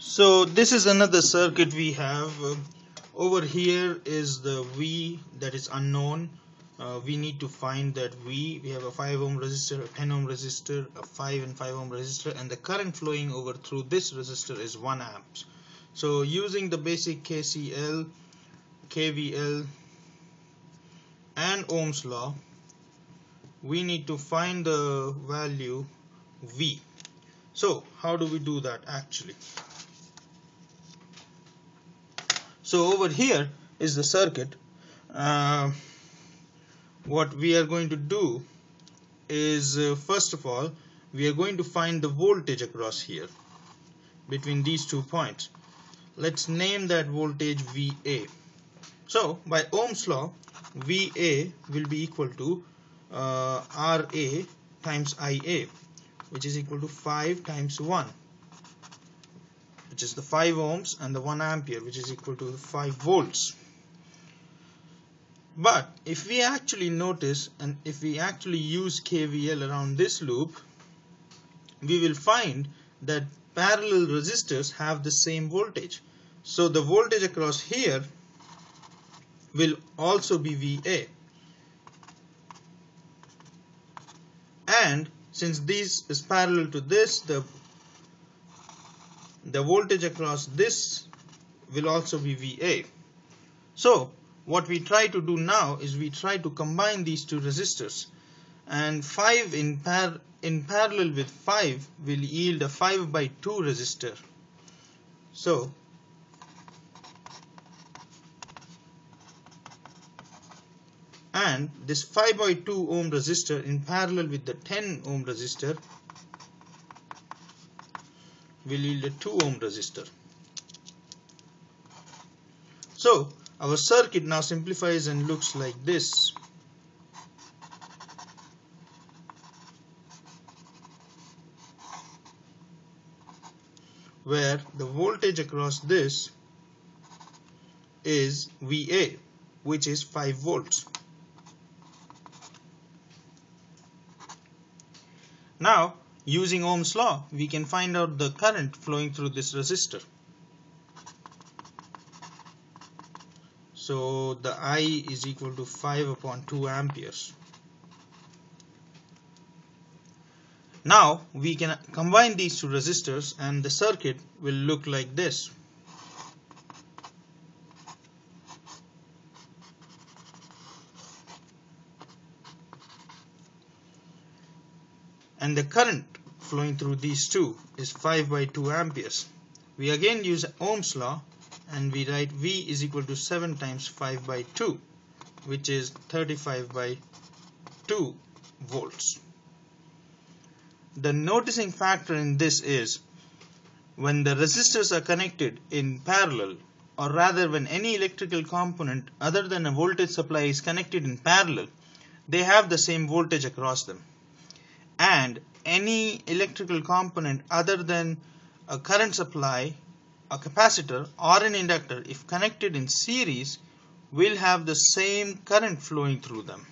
So this is another circuit we have. Over here is the V that is unknown. We need to find that V. We have a 5 ohm resistor, a 10 ohm resistor, a 5 and 5 ohm resistor, and the current flowing over through this resistor is 1 amps. So using the basic KCL, KVL and Ohm's law, we need to find the value V. So how do we do that actually? So over here is the circuit. What we are going to do is first of all we are going to find the voltage across here between these 2 points. Let's name that voltage VA. So by Ohm's law, VA will be equal to RA times IA, which is equal to 5 times 1, which is the 5 ohms, and the 1 ampere, which is equal to 5 volts. But if we actually notice, and if we actually use KVL around this loop, we will find that parallel resistors have the same voltage. So the voltage across here will also be VA. And since this is parallel to this, the voltage across this will also be VA. So what we try to do now is we try to combine these two resistors, and 5 in parallel with 5 will yield a 5 by 2 resistor. So and this 5 by 2 ohm resistor in parallel with the 10 ohm resistor will yield a 2 ohm resistor. So our circuit now simplifies and looks like this. Where the voltage across this is VA, which is 5 volts. Now using Ohm's law, we can find out the current flowing through this resistor. So the I is equal to 5 upon 2 amperes. Now we can combine these two resistors and the circuit will look like this. And the current flowing through these two is 5 by 2 amperes. We again use Ohm's law and we write V is equal to 7 times 5 by 2, which is 35 by 2 volts. The noticing factor in this is when the resistors are connected in parallel, or rather when any electrical component other than a voltage supply is connected in parallel, they have the same voltage across them. And any electrical component other than a current supply, a capacitor or an inductor, if connected in series, will have the same current flowing through them.